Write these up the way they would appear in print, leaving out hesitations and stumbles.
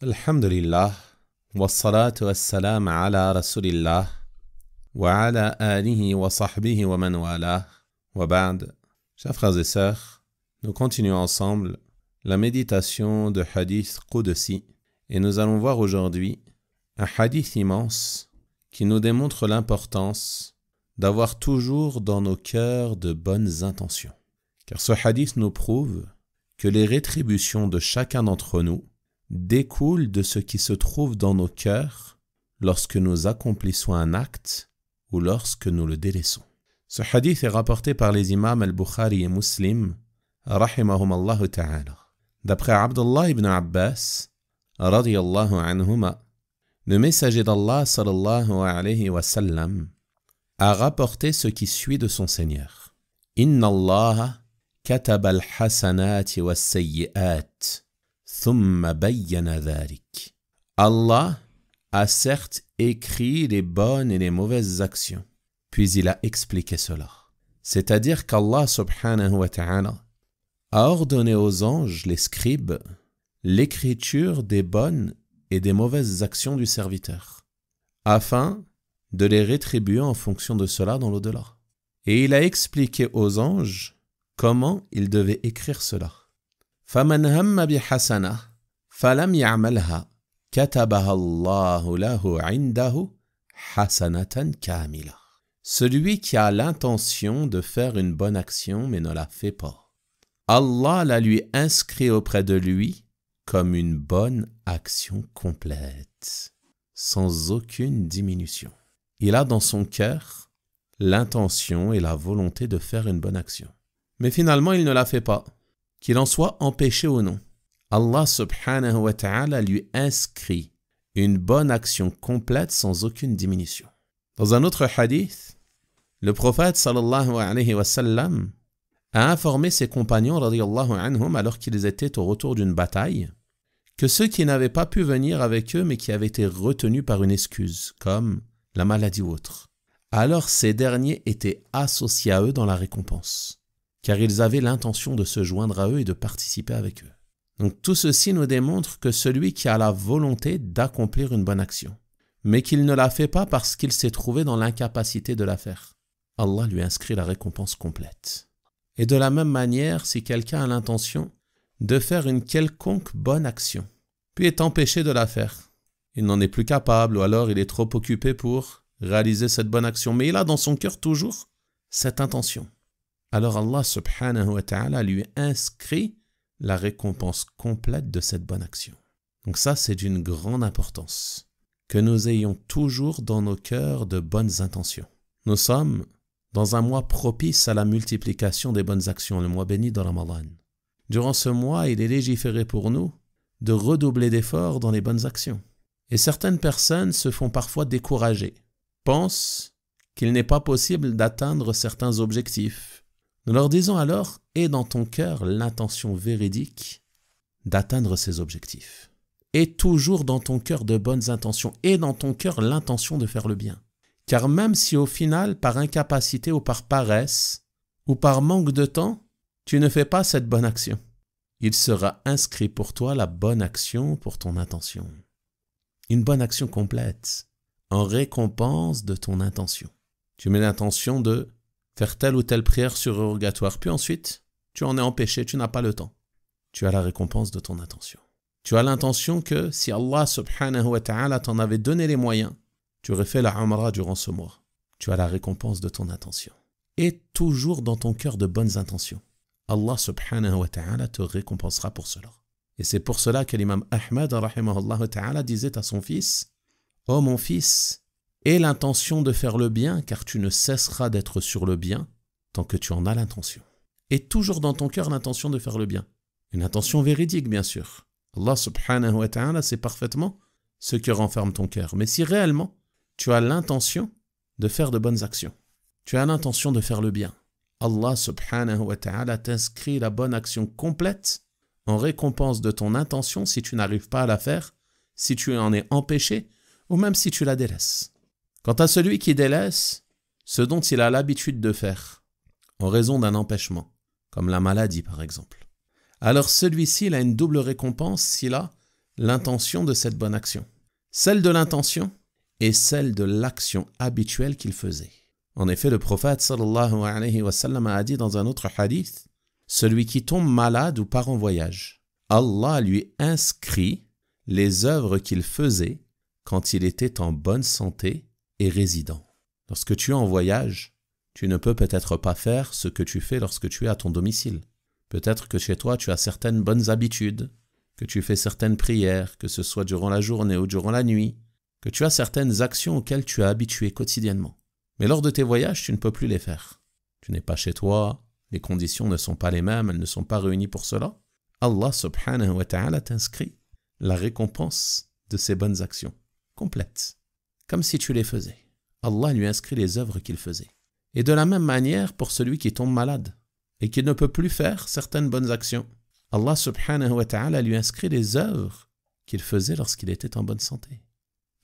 Alhamdulillah, wassalatu wassalam ala rasulillah, wa ala alihi wa sahbihi wa man wala, wa ba'd. Chers frères et sœurs, nous continuons ensemble la méditation de Hadith Qudsi et nous allons voir aujourd'hui un hadith immense qui nous démontre l'importance d'avoir toujours dans nos cœurs de bonnes intentions. Car ce hadith nous prouve que les rétributions de chacun d'entre nous découlent de ce qui se trouve dans nos cœurs lorsque nous accomplissons un acte ou lorsque nous le délaissons. Ce hadith est rapporté par les imams al-Bukhari et Muslim, rahimahumallahu ta'ala. D'après Abdullah ibn Abbas, radiyallahu anhuma, le messager d'Allah sallallahu alayhi wa sallam a rapporté ce qui suit de son Seigneur. Inna Allah kataba al-hasanati wa sayyi'at. Allah a certes écrit les bonnes et les mauvaises actions, puis il a expliqué cela. C'est-à-dire qu'Allah subhanahu wa ta'ala a ordonné aux anges, les scribes, l'écriture des bonnes et des mauvaises actions du serviteur, afin de les rétribuer en fonction de cela dans l'au-delà. Et il a expliqué aux anges comment ils devaient écrire cela. فَمَنْ هَمَّ بِحَسَنَةٍ فَلَمْ يَعْمَلْهَا كَتَبَهَا اللَّهُ لَهُ عِنْدَهُ حَسَنَةً كَامِلَةً. Celui qui a l'intention de faire une bonne action mais ne la fait pas, Allah la lui inscrit auprès de lui comme une bonne action complète, sans aucune diminution. Il a dans son cœur l'intention et la volonté de faire une bonne action. Mais finalement, il ne la fait pas. Qu'il en soit empêché ou non, Allah subhanahu wa ta'ala lui inscrit une bonne action complète sans aucune diminution. Dans un autre hadith, le prophète sallallahu alayhi wa sallam a informé ses compagnons radiyallahu anhum alors qu'ils étaient au retour d'une bataille que ceux qui n'avaient pas pu venir avec eux mais qui avaient été retenus par une excuse, comme la maladie ou autre, alors ces derniers étaient associés à eux dans la récompense, car ils avaient l'intention de se joindre à eux et de participer avec eux. Donc tout ceci nous démontre que celui qui a la volonté d'accomplir une bonne action, mais qu'il ne la fait pas parce qu'il s'est trouvé dans l'incapacité de la faire, Allah lui inscrit la récompense complète. Et de la même manière, si quelqu'un a l'intention de faire une quelconque bonne action, puis est empêché de la faire, il n'en est plus capable ou alors il est trop occupé pour réaliser cette bonne action, mais il a dans son cœur toujours cette intention. Alors Allah subhanahu wa ta'ala lui inscrit la récompense complète de cette bonne action. Donc ça, c'est d'une grande importance, que nous ayons toujours dans nos cœurs de bonnes intentions. Nous sommes dans un mois propice à la multiplication des bonnes actions, le mois béni de Ramadan. Durant ce mois, il est légiféré pour nous de redoubler d'efforts dans les bonnes actions. Et certaines personnes se font parfois décourager, pensent qu'il n'est pas possible d'atteindre certains objectifs. Nous leur disons alors, aie dans ton cœur l'intention véridique d'atteindre ces objectifs. Aie toujours dans ton cœur de bonnes intentions, aie dans ton cœur l'intention de faire le bien. Car même si au final, par incapacité ou par paresse, ou par manque de temps, tu ne fais pas cette bonne action, il sera inscrit pour toi la bonne action pour ton intention. Une bonne action complète, en récompense de ton intention. Tu mets l'intention de faire telle ou telle prière surrogatoire, puis ensuite, tu en es empêché, tu n'as pas le temps. Tu as la récompense de ton intention. Tu as l'intention que si Allah subhanahu wa ta'ala t'en avait donné les moyens, tu aurais fait la Umrah durant ce mois. Tu as la récompense de ton intention. Et toujours dans ton cœur de bonnes intentions. Allah subhanahu wa ta'ala te récompensera pour cela. Et c'est pour cela que l'imam Ahmad rahimahullah ta'ala disait à son fils, « Oh mon fils, aie l'intention de faire le bien, car tu ne cesseras d'être sur le bien tant que tu en as l'intention. » Et toujours dans ton cœur l'intention de faire le bien. Une intention véridique, bien sûr. Allah subhanahu wa ta'ala sait parfaitement ce que renferme ton cœur. Mais si réellement, tu as l'intention de faire de bonnes actions, tu as l'intention de faire le bien, Allah subhanahu wa ta'ala t'inscrit la bonne action complète en récompense de ton intention si tu n'arrives pas à la faire, si tu en es empêché, ou même si tu la délaisses. Quant à celui qui délaisse ce dont il a l'habitude de faire, en raison d'un empêchement, comme la maladie par exemple, alors celui-ci il a une double récompense s'il a l'intention de cette bonne action. Celle de l'intention et celle de l'action habituelle qu'il faisait. En effet, le prophète sallallahu alayhi wa sallam a dit dans un autre hadith, « Celui qui tombe malade ou part en voyage, Allah lui inscrit les œuvres qu'il faisait quand il était en bonne santé et résident. » Lorsque tu es en voyage, tu ne peux peut-être pas faire ce que tu fais lorsque tu es à ton domicile. Peut-être que chez toi, tu as certaines bonnes habitudes, que tu fais certaines prières, que ce soit durant la journée ou durant la nuit, que tu as certaines actions auxquelles tu es habitué quotidiennement. Mais lors de tes voyages, tu ne peux plus les faire. Tu n'es pas chez toi, les conditions ne sont pas les mêmes, elles ne sont pas réunies pour cela. Allah subhanahu wa ta'ala t'inscrit la récompense de ces bonnes actions, complètes, comme si tu les faisais. Allah lui inscrit les œuvres qu'il faisait. Et de la même manière pour celui qui tombe malade et qui ne peut plus faire certaines bonnes actions, Allah subhanahu wa ta'ala lui inscrit les œuvres qu'il faisait lorsqu'il était en bonne santé.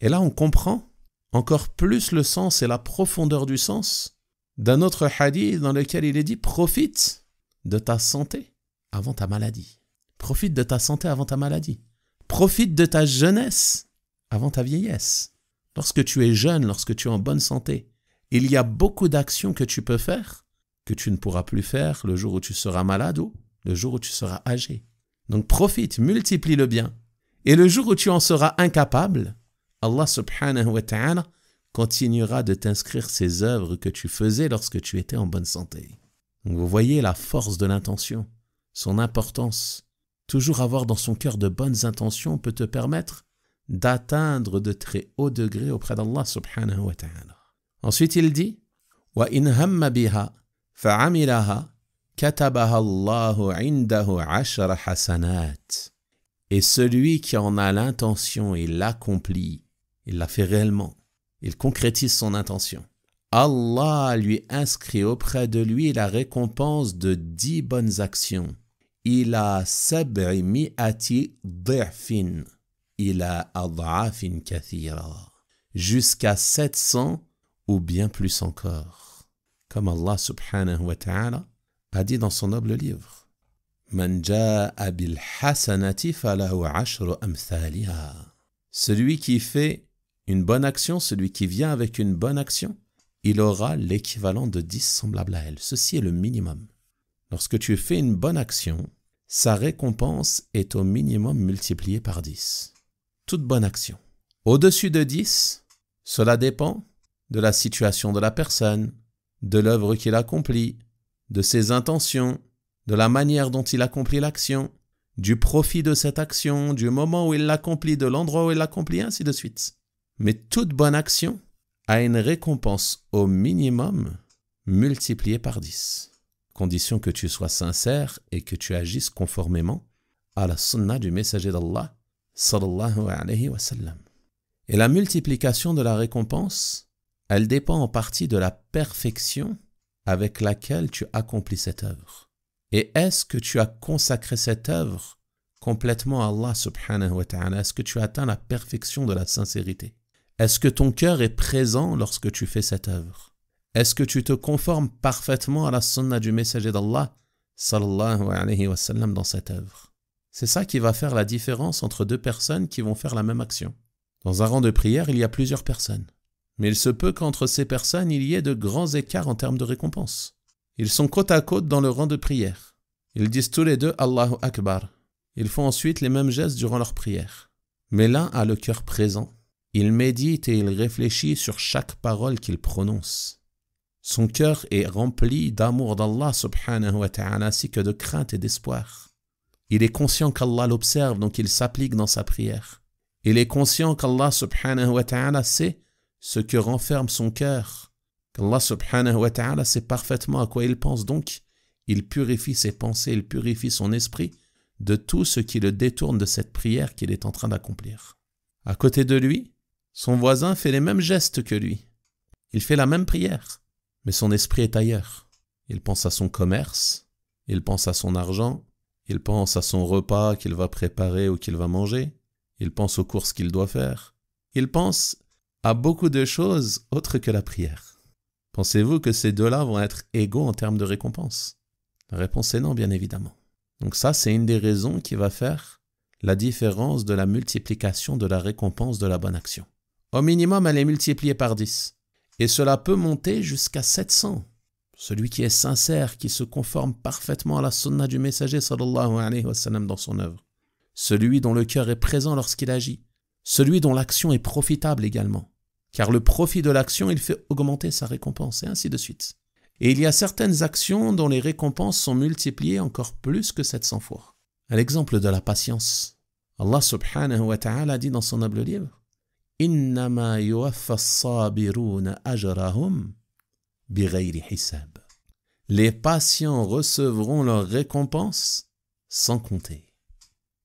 Et là, on comprend encore plus le sens et la profondeur du sens d'un autre hadith dans lequel il est dit « Profite de ta santé avant ta maladie. Profite de ta santé avant ta maladie. Profite de ta jeunesse avant ta vieillesse. » Lorsque tu es jeune, lorsque tu es en bonne santé, il y a beaucoup d'actions que tu peux faire que tu ne pourras plus faire le jour où tu seras malade ou le jour où tu seras âgé. Donc profite, multiplie le bien. Et le jour où tu en seras incapable, Allah subhanahu wa ta'ala continuera de t'inscrire ces œuvres que tu faisais lorsque tu étais en bonne santé. Donc vous voyez la force de l'intention, son importance. Toujours avoir dans son cœur de bonnes intentions peut te permettre d'atteindre de très hauts degrés auprès d'Allah subhanahu wa ta'ala. Ensuite il dit « Wa in hamma biha fa'amilaha katabaha Allahu indahu 'ashara hasanat » Et celui qui en a l'intention et l'accomplit, il l'a fait réellement, il concrétise son intention. Allah lui inscrit auprès de lui la récompense de 10 bonnes actions. Ila sab'i mi'ati dha'fin, ila adha'afin kathira. Jusqu'à 700 ou bien plus encore. Comme Allah subhanahu wa ta'ala a dit dans son noble livre. Man ja'a bil hasanati falahu 'ashru amthaliha. Celui qui fait une bonne action, celui qui vient avec une bonne action, il aura l'équivalent de 10 semblables à elle. Ceci est le minimum. Lorsque tu fais une bonne action, sa récompense est au minimum multipliée par 10. Toute bonne action. Au-dessus de 10, cela dépend de la situation de la personne, de l'œuvre qu'il accomplit, de ses intentions, de la manière dont il accomplit l'action, du profit de cette action, du moment où il l'accomplit, de l'endroit où il l'accomplit, ainsi de suite. Mais toute bonne action a une récompense au minimum multipliée par 10. Condition que tu sois sincère et que tu agisses conformément à la sunna du messager d'Allah, sallallahu alayhi wa sallam. Et la multiplication de la récompense, elle dépend en partie de la perfection avec laquelle tu accomplis cette œuvre. Et est-ce que tu as consacré cette œuvre complètement à Allah subhanahu wa ta'ala? Est-ce que tu atteins la perfection de la sincérité? Est-ce que ton cœur est présent lorsque tu fais cette œuvre? Est-ce que tu te conformes parfaitement à la sunna du messager d'Allah sallallahu alayhi wa sallam dans cette œuvre? C'est ça qui va faire la différence entre deux personnes qui vont faire la même action. Dans un rang de prière, il y a plusieurs personnes. Mais il se peut qu'entre ces personnes, il y ait de grands écarts en termes de récompense. Ils sont côte à côte dans le rang de prière. Ils disent tous les deux Allahu Akbar. Ils font ensuite les mêmes gestes durant leur prière. Mais l'un a le cœur présent. Il médite et il réfléchit sur chaque parole qu'il prononce. Son cœur est rempli d'amour d'Allah subhanahu wa ta'ala ainsi que de crainte et d'espoir. Il est conscient qu'Allah l'observe, donc il s'applique dans sa prière. Il est conscient qu'Allah subhanahu wa ta'ala sait ce que renferme son cœur. Qu'Allah subhanahu wa ta'ala sait parfaitement à quoi il pense, donc il purifie ses pensées, il purifie son esprit de tout ce qui le détourne de cette prière qu'il est en train d'accomplir. À côté de lui, son voisin fait les mêmes gestes que lui. Il fait la même prière, mais son esprit est ailleurs. Il pense à son commerce, il pense à son argent, il pense à son repas qu'il va préparer ou qu'il va manger, il pense aux courses qu'il doit faire. Il pense à beaucoup de choses autres que la prière. Pensez-vous que ces deux-là vont être égaux en termes de récompense? La réponse est non, bien évidemment. Donc ça, c'est une des raisons qui va faire la différence de la multiplication de la récompense de la bonne action. Au minimum, elle est multipliée par 10. Et cela peut monter jusqu'à 700. Celui qui est sincère, qui se conforme parfaitement à la sunna du messager sallallahu alayhi wa sallam dans son œuvre. Celui dont le cœur est présent lorsqu'il agit. Celui dont l'action est profitable également. Car le profit de l'action, il fait augmenter sa récompense, et ainsi de suite. Et il y a certaines actions dont les récompenses sont multipliées encore plus que 700 fois. À l'exemple de la patience. Allah subhanahu wa ta'ala dit dans son noble livre « Innama yuwaffa as-sabiruna ajrahum bighayri hisab » Les patients recevront leur récompense sans compter.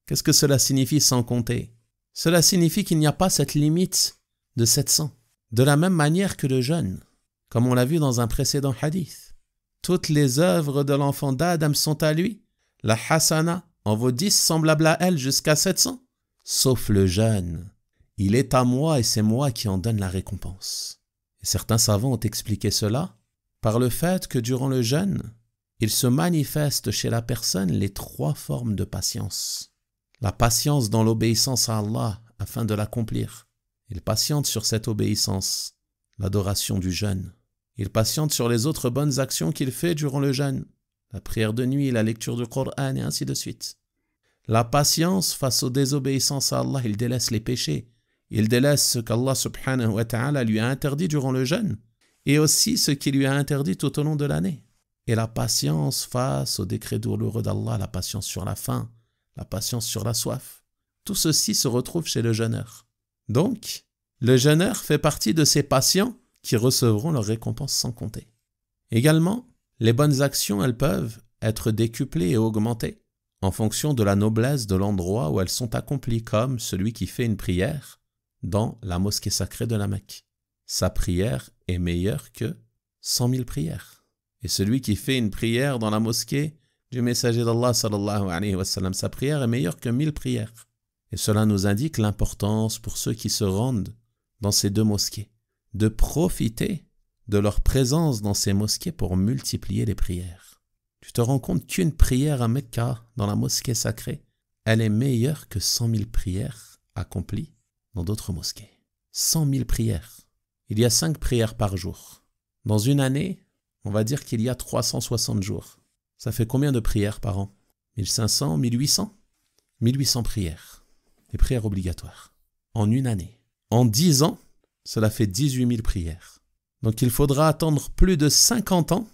Qu'est-ce que cela signifie sans compter? Cela signifie qu'il n'y a pas cette limite de 700. De la même manière que le jeûne, comme on l'a vu dans un précédent hadith. Toutes les œuvres de l'enfant d'Adam sont à lui. La hasana en vaut 10 semblables à elle jusqu'à 700. Sauf le jeûne. Il est à moi et c'est moi qui en donne la récompense. Et certains savants ont expliqué cela par le fait que durant le jeûne, il se manifeste chez la personne les 3 formes de patience. La patience dans l'obéissance à Allah afin de l'accomplir. Il patiente sur cette obéissance, l'adoration du jeûne. Il patiente sur les autres bonnes actions qu'il fait durant le jeûne, la prière de nuit, la lecture du Coran et ainsi de suite. La patience face aux désobéissances à Allah, il délaisse les péchés. Il délaisse ce qu'Allah subhanahu wa ta'ala lui a interdit durant le jeûne et aussi ce qu'il lui a interdit tout au long de l'année. Et la patience face aux décrets douloureux d'Allah, la patience sur la faim, la patience sur la soif. Tout ceci se retrouve chez le jeûneur. Donc, le jeûneur fait partie de ces patients qui recevront leur récompense sans compter. Également, les bonnes actions, elles peuvent être décuplées et augmentées en fonction de la noblesse de l'endroit où elles sont accomplies, comme celui qui fait une prière dans la mosquée sacrée de la Mecque. Sa prière est meilleure que 100 000 prières. Et celui qui fait une prière dans la mosquée du messager d'Allah sallallahu alayhi wa sallam, sa prière est meilleure que 1000 prières. Et cela nous indique l'importance pour ceux qui se rendent dans ces 2 mosquées, de profiter de leur présence dans ces mosquées pour multiplier les prières. Tu te rends compte qu'une prière à Mecca, dans la mosquée sacrée, elle est meilleure que 100 000 prières accomplies dans d'autres mosquées. 100 000 prières. Il y a 5 prières par jour. Dans une année, on va dire qu'il y a 360 jours. Ça fait combien de prières par an? 1500, 1800? 1800 prières. Les prières obligatoires. En une année. En 10 ans, cela fait 18 000 prières. Donc il faudra attendre plus de 50 ans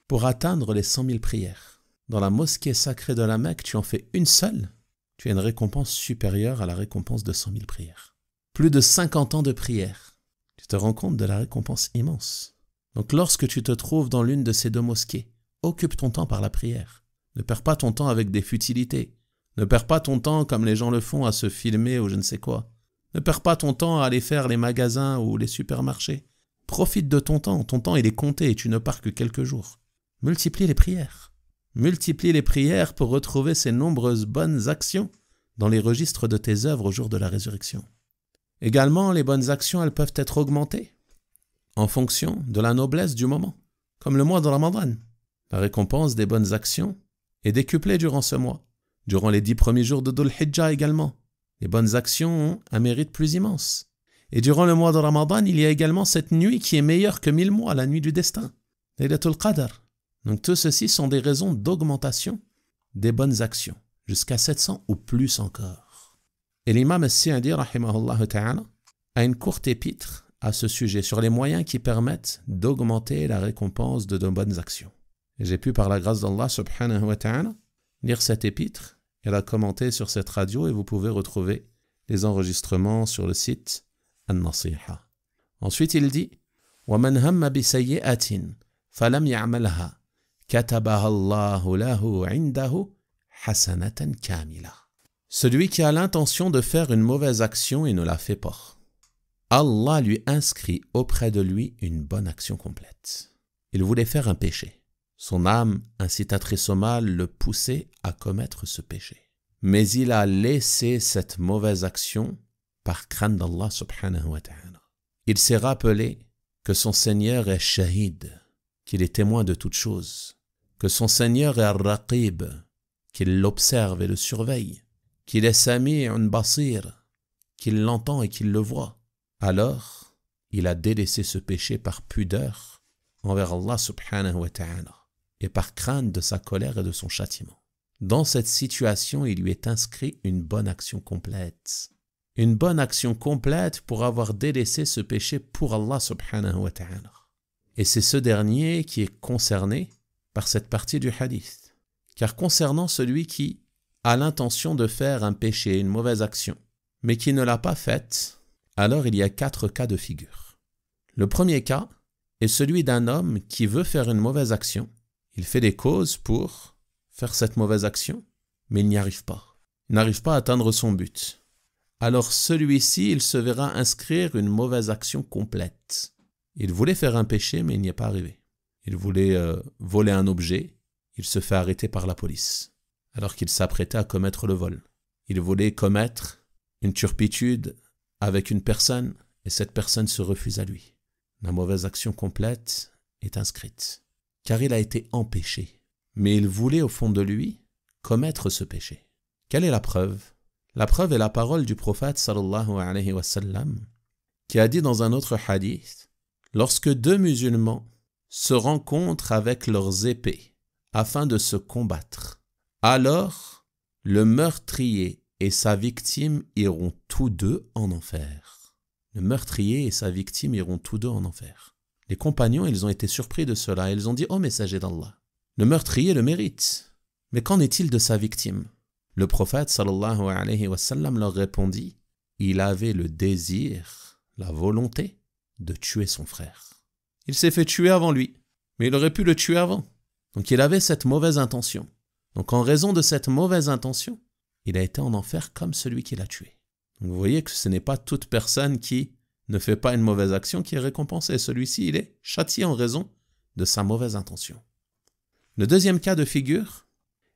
pour atteindre les 100 000 prières. Dans la mosquée sacrée de la Mecque, tu en fais une seule, tu as une récompense supérieure à la récompense de 100 000 prières. Plus de 50 ans de prières. Tu te rends compte de la récompense immense. Donc lorsque tu te trouves dans l'une de ces 2 mosquées, occupe ton temps par la prière. Ne perds pas ton temps avec des futilités. Ne perds pas ton temps comme les gens le font à se filmer ou je ne sais quoi. Ne perds pas ton temps à aller faire les magasins ou les supermarchés. Profite de ton temps il est compté et tu ne pars que quelques jours. Multiplie les prières. Multiplie les prières pour retrouver ces nombreuses bonnes actions dans les registres de tes œuvres au jour de la résurrection. Également, les bonnes actions, elles peuvent être augmentées en fonction de la noblesse du moment, comme le mois de Ramadan. La récompense des bonnes actions est décuplée durant ce mois, durant les 10 premiers jours de Dhul Hijjah également. Les bonnes actions ont un mérite plus immense. Et durant le mois de Ramadan, il y a également cette nuit qui est meilleure que 1000 mois, la nuit du destin, Laylatul Qadr. Donc tout ceci sont des raisons d'augmentation des bonnes actions, jusqu'à 700 ou plus encore. Et l'imam As-Sa'di, rahimahullah ta'ala, a une courte épître à ce sujet, sur les moyens qui permettent d'augmenter la récompense de nos bonnes actions. Et j'ai pu, par la grâce d'Allah subhanahu wa ta'ala, lire cette épître et la commenter sur cette radio, et vous pouvez retrouver les enregistrements sur le site An-Nasiha. Ensuite, il dit وَمَنْ هَمَّ بِسَيِّئَةٍ فَلَمْ يَعْمَلْهَا كَتَبَهَا اللَّهُ لَهُ عِنْدَهُ حَسَنَةً كَامِلَةً. Celui qui a l'intention de faire une mauvaise action et ne la fait pas, Allah lui inscrit auprès de lui une bonne action complète. Il voulait faire un péché. Son âme incitatrice au mal le poussait à commettre ce péché. Mais il a laissé cette mauvaise action par crainte d'Allah subhanahu wa ta'ala. Il s'est rappelé que son Seigneur est shahid, qu'il est témoin de toutes choses, que son Seigneur est ar-raqib, qu'il l'observe et le surveille, qu'il est Sami'un Basir, qu'il l'entend et qu'il le voit, alors il a délaissé ce péché par pudeur envers Allah subhanahu wa ta'ala et par crainte de sa colère et de son châtiment. Dans cette situation, il lui est inscrit une bonne action complète. Une bonne action complète pour avoir délaissé ce péché pour Allah subhanahu wa ta'ala. Et c'est ce dernier qui est concerné par cette partie du hadith. Car concernant celui qui a l'intention de faire un péché, une mauvaise action, mais qui ne l'a pas faite, alors il y a 4 cas de figure. Le premier cas est celui d'un homme qui veut faire une mauvaise action. Il fait des causes pour faire cette mauvaise action, mais il n'y arrive pas. Il n'arrive pas à atteindre son but. Alors celui-ci, il se verra inscrire une mauvaise action complète. Il voulait faire un péché, mais il n'y est pas arrivé. Il voulait voler un objet, il se fait arrêter par la police, alors qu'il s'apprêtait à commettre le vol. Il voulait commettre une turpitude avec une personne, et cette personne se refuse à lui. La mauvaise action complète est inscrite, car il a été empêché. Mais il voulait au fond de lui commettre ce péché. Quelle est la preuve? La preuve est la parole du prophète sallallahu alayhi wa sallam, qui a dit dans un autre hadith: lorsque 2 musulmans se rencontrent avec leurs épées afin de se combattre, alors le meurtrier et sa victime iront tous deux en enfer. Le meurtrier et sa victime iront tous deux en enfer. Les compagnons, ils ont été surpris de cela. Ils ont dit: ô messager d'Allah, le meurtrier le mérite, mais qu'en est-il de sa victime? Le prophète sallallahu alayhi wa sallam leur répondit: il avait le désir, la volonté de tuer son frère. Il s'est fait tuer avant lui, mais il aurait pu le tuer avant. Donc il avait cette mauvaise intention. Donc en raison de cette mauvaise intention, il a été en enfer comme celui qui l'a tué. Donc vous voyez que ce n'est pas toute personne qui ne fait pas une mauvaise action qui est récompensée. Celui-ci, il est châtié en raison de sa mauvaise intention. Le deuxième cas de figure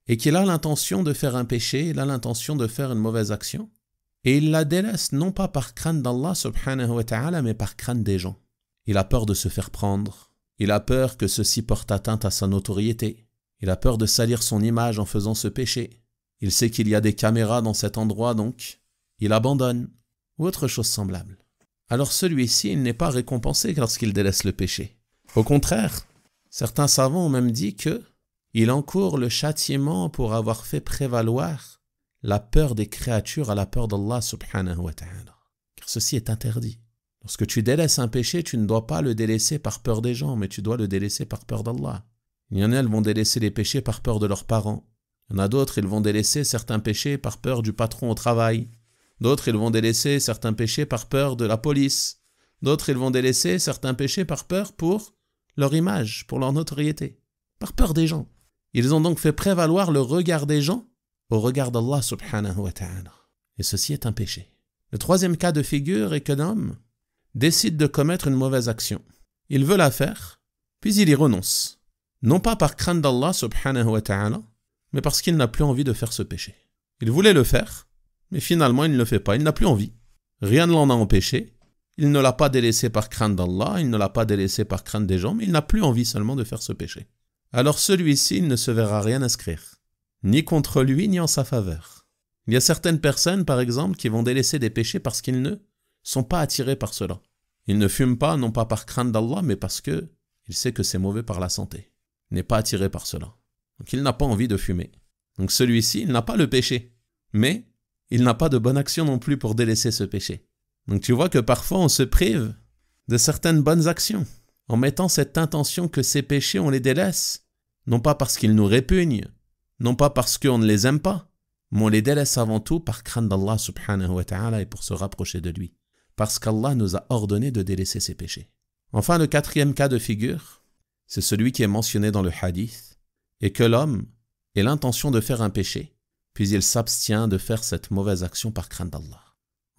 est qu'il a l'intention de faire un péché, il a l'intention de faire une mauvaise action, et il la délaisse non pas par crainte d'Allah subhanahu wa ta'ala, mais par crainte des gens. Il a peur de se faire prendre, il a peur que ceci porte atteinte à sa notoriété, il a peur de salir son image en faisant ce péché, il sait qu'il y a des caméras dans cet endroit, donc il abandonne, ou autre chose semblable. Alors celui-ci, il n'est pas récompensé lorsqu'il délaisse le péché. Au contraire, certains savants ont même dit qu'il encourt le châtiment pour avoir fait prévaloir la peur des créatures à la peur d'Allah subhanahu wa ta'ala. Car ceci est interdit. Lorsque tu délaisses un péché, tu ne dois pas le délaisser par peur des gens, mais tu dois le délaisser par peur d'Allah. Il y en a, elles vont délaisser les péchés par peur de leurs parents. Il y en a d'autres, ils vont délaisser certains péchés par peur du patron au travail. D'autres, ils vont délaisser certains péchés par peur de la police. D'autres, ils vont délaisser certains péchés par peur pour leur image, pour leur notoriété, par peur des gens. Ils ont donc fait prévaloir le regard des gens au regard d'Allah subhanahu wa ta'ala. Et ceci est un péché. Le troisième cas de figure est qu'un homme décide de commettre une mauvaise action. Il veut la faire, puis il y renonce. Non pas par crainte d'Allah subhanahu wa ta'ala, mais parce qu'il n'a plus envie de faire ce péché. Il voulait le faire, mais finalement il ne le fait pas, il n'a plus envie. Rien ne l'en a empêché. Il ne l'a pas délaissé par crainte d'Allah, il ne l'a pas délaissé par crainte des gens, mais il n'a plus envie seulement de faire ce péché. Alors celui-ci, il ne se verra rien inscrire, ni contre lui, ni en sa faveur. Il y a certaines personnes, par exemple, qui vont délaisser des péchés parce qu'ils ne sont pas attirés par cela. Ils ne fument pas, non pas par crainte d'Allah, mais parce qu'il sait que c'est mauvais par la santé. Il n'est pas attiré par cela. Donc il n'a pas envie de fumer. Donc celui-ci, il n'a pas le péché, mais il n'a pas de bonne action non plus pour délaisser ce péché. Donc tu vois que parfois on se prive de certaines bonnes actions en mettant cette intention que ces péchés on les délaisse, non pas parce qu'ils nous répugnent, non pas parce qu'on ne les aime pas, mais on les délaisse avant tout par crainte d'Allah subhanahu wa ta'ala et pour se rapprocher de lui, parce qu'Allah nous a ordonné de délaisser ces péchés. Enfin, le quatrième cas de figure, c'est celui qui est mentionné dans le hadith, et que l'homme ait l'intention de faire un péché, puis il s'abstient de faire cette mauvaise action par crainte d'Allah,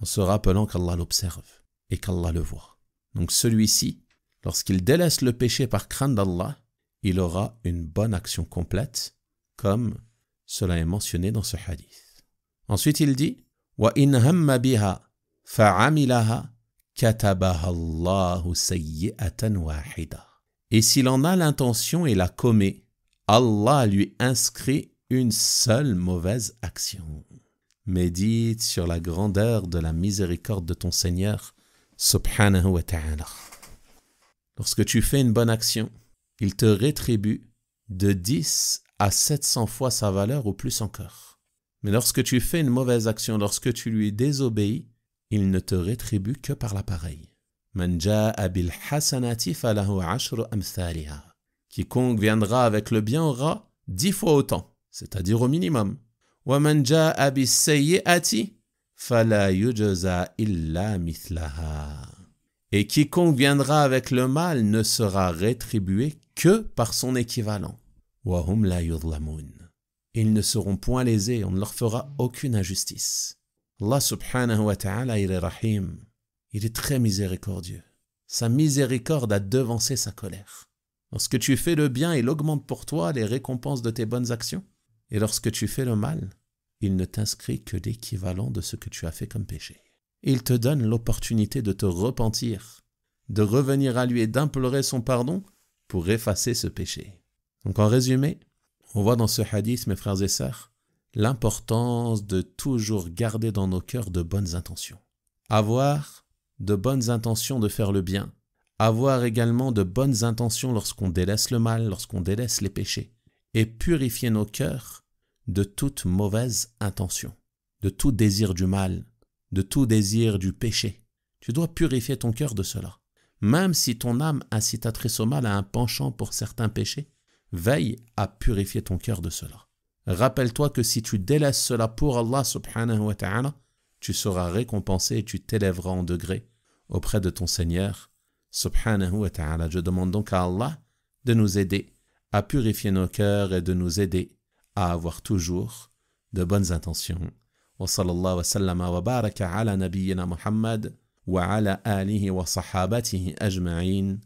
en se rappelant qu'Allah l'observe et qu'Allah le voit. Donc celui-ci, lorsqu'il délaisse le péché par crainte d'Allah, il aura une bonne action complète, comme cela est mentionné dans ce hadith. Ensuite il dit « Wa in hamma biha fa'amilaha katabaha Allahu sayyi'atan wahida » Et s'il en a l'intention et la commet, Allah lui inscrit une seule mauvaise action. Médite sur la grandeur de la miséricorde de ton Seigneur, subhanahu wa ta'ala. Lorsque tu fais une bonne action, il te rétribue de 10 à 700 fois sa valeur ou plus encore. Mais lorsque tu fais une mauvaise action, lorsque tu lui désobéis, il ne te rétribue que par l'appareil. Man jaa'a bil hasanati falahu ashru amthaliha. Quiconque viendra avec le bien aura 10 fois autant, c'est-à-dire au minimum. Wa man jaa'a bis sayyi'ati fala yujza illa mithlaha. Et quiconque viendra avec le mal ne sera rétribué que par son équivalent. Wa hum la yudlamun. Ils ne seront point lésés, on ne leur fera aucune injustice. Allah subhanahu wa ta'ala, il est rahim. Il est très miséricordieux. Sa miséricorde a devancé sa colère. Lorsque tu fais le bien, il augmente pour toi les récompenses de tes bonnes actions. Et lorsque tu fais le mal, il ne t'inscrit que l'équivalent de ce que tu as fait comme péché. Il te donne l'opportunité de te repentir, de revenir à lui et d'implorer son pardon pour effacer ce péché. Donc en résumé, on voit dans ce hadith, mes frères et sœurs, l'importance de toujours garder dans nos cœurs de bonnes intentions. Avoir de bonnes intentions de faire le bien. Avoir également de bonnes intentions lorsqu'on délaisse le mal, lorsqu'on délaisse les péchés. Et purifier nos cœurs de toute mauvaise intention, de tout désir du mal, de tout désir du péché. Tu dois purifier ton cœur de cela. Même si ton âme incitatrice au mal a un penchant pour certains péchés, veille à purifier ton cœur de cela. Rappelle-toi que si tu délaisses cela pour Allah subhanahu wa ta'ala, tu seras récompensé et tu t'élèveras en degré auprès de ton Seigneur subhanahu wa ta'ala. Je demande donc à Allah de nous aider à purifier nos cœurs et de nous aider à avoir toujours de bonnes intentions. Wa sallallahu wa sallama wa baraka ala nabiyyina Muhammad wa ala alihi wa sahabatihi ajma'in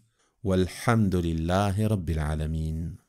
walhamdulillahi rabbil alamin.